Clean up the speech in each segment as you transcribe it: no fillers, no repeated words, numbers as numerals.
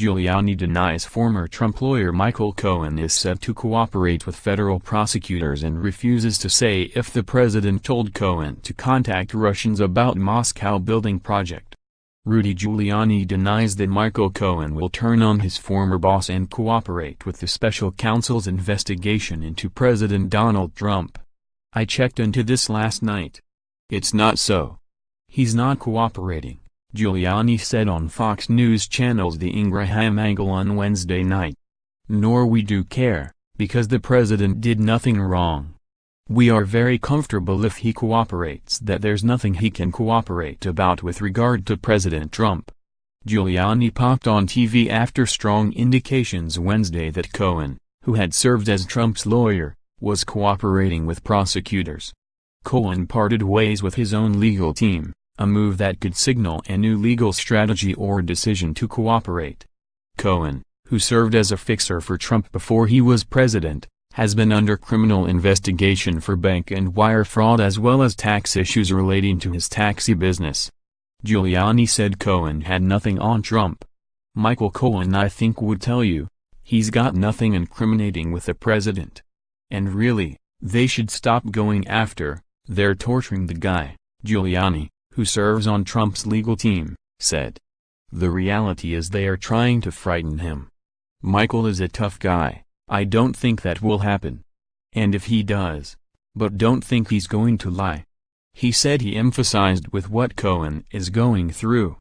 Giuliani denies former Trump lawyer Michael Cohen is said to cooperate with federal prosecutors and refuses to say if the president told Cohen to contact Russians about Moscow building project. Rudy Giuliani denies that Michael Cohen will turn on his former boss and cooperate with the special counsel's investigation into President Donald Trump. "I checked into this last night. It's not so. He's not cooperating," Giuliani said on Fox News Channel's The Ingraham Angle on Wednesday night. "Nor we do care, because the president did nothing wrong. We are very comfortable if he cooperates that there's nothing he can cooperate about with regard to President Trump." Giuliani popped on TV after strong indications Wednesday that Cohen, who had served as Trump's lawyer, was cooperating with prosecutors. Cohen parted ways with his own legal team, a move that could signal a new legal strategy or decision to cooperate. Cohen, who served as a fixer for Trump before he was president, has been under criminal investigation for bank and wire fraud as well as tax issues relating to his taxi business. Giuliani said Cohen had nothing on Trump. "Michael Cohen I think would tell you, he's got nothing incriminating with the president. And really, they should stop going after, they're torturing the guy," Giuliani, who serves on Trump's legal team, said. "The reality is they are trying to frighten him. Michael is a tough guy. I don't think that will happen. And if he does, but don't think he's going to lie." He said he emphasized with what Cohen is going through.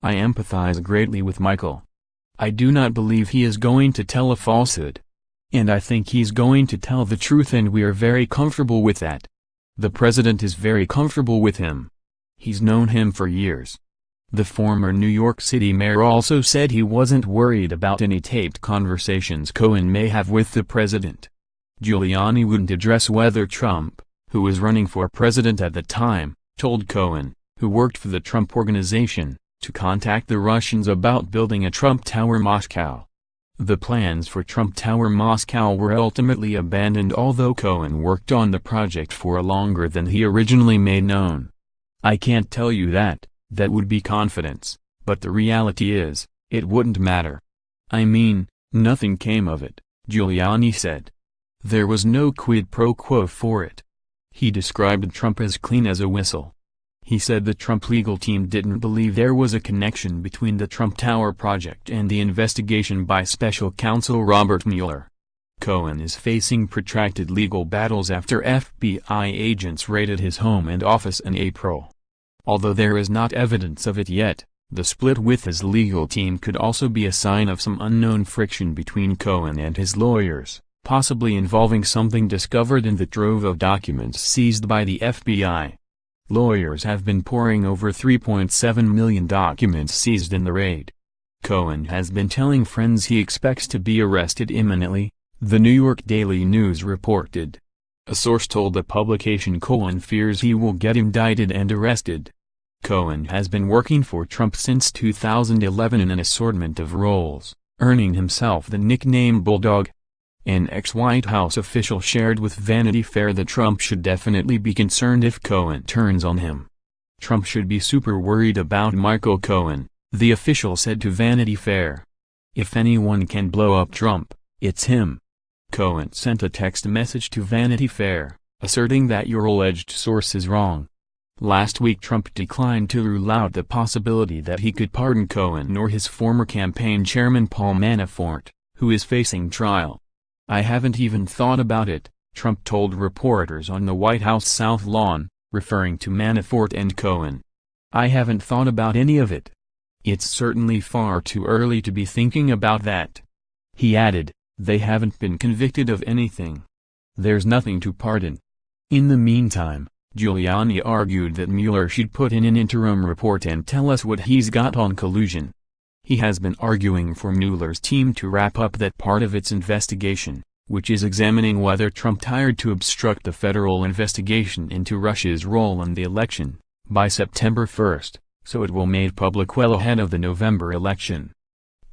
"I empathize greatly with Michael. I do not believe he is going to tell a falsehood. And I think he's going to tell the truth and we are very comfortable with that. The president is very comfortable with him. He's known him for years." The former New York City mayor also said he wasn't worried about any taped conversations Cohen may have with the president. Giuliani wouldn't address whether Trump, who was running for president at the time, told Cohen, who worked for the Trump Organization, to contact the Russians about building a Trump Tower Moscow. The plans for Trump Tower Moscow were ultimately abandoned although Cohen worked on the project for longer than he originally made known. "I can't tell you that would be confidence, but the reality is, it wouldn't matter. I mean, nothing came of it," Giuliani said. "There was no quid pro quo for it." He described Trump as clean as a whistle. He said the Trump legal team didn't believe there was a connection between the Trump Tower project and the investigation by special counsel Robert Mueller. Cohen is facing protracted legal battles after FBI agents raided his home and office in April. Although there is not evidence of it yet, the split with his legal team could also be a sign of some unknown friction between Cohen and his lawyers, possibly involving something discovered in the trove of documents seized by the FBI. Lawyers have been poring over 3.7 million documents seized in the raid. Cohen has been telling friends he expects to be arrested imminently, the New York Daily News reported. A source told the publication Cohen fears he will get indicted and arrested. Cohen has been working for Trump since 2011 in an assortment of roles, earning himself the nickname Bulldog. An ex-White House official shared with Vanity Fair that Trump should definitely be concerned if Cohen turns on him. "Trump should be super worried about Michael Cohen," the official said to Vanity Fair. "If anyone can blow up Trump, it's him." Cohen sent a text message to Vanity Fair, asserting that your alleged source is wrong. Last week Trump declined to rule out the possibility that he could pardon Cohen or his former campaign chairman Paul Manafort, who is facing trial. "I haven't even thought about it," Trump told reporters on the White House South Lawn, referring to Manafort and Cohen. "I haven't thought about any of it. It's certainly far too early to be thinking about that." He added, "They haven't been convicted of anything. There's nothing to pardon." In the meantime, Giuliani argued that Mueller should put in an interim report and tell us what he's got on collusion. He has been arguing for Mueller's team to wrap up that part of its investigation, which is examining whether Trump tried to obstruct the federal investigation into Russia's role in the election, by September 1, so it will be made public well ahead of the November election.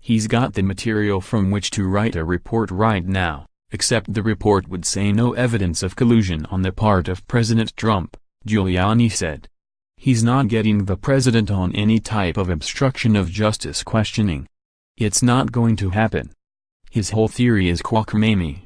He's got the material from which to write a report right now, except the report would say no evidence of collusion on the part of President Trump, Giuliani said. He's not getting the president on any type of obstruction of justice questioning. It's not going to happen. His whole theory is cockamamie.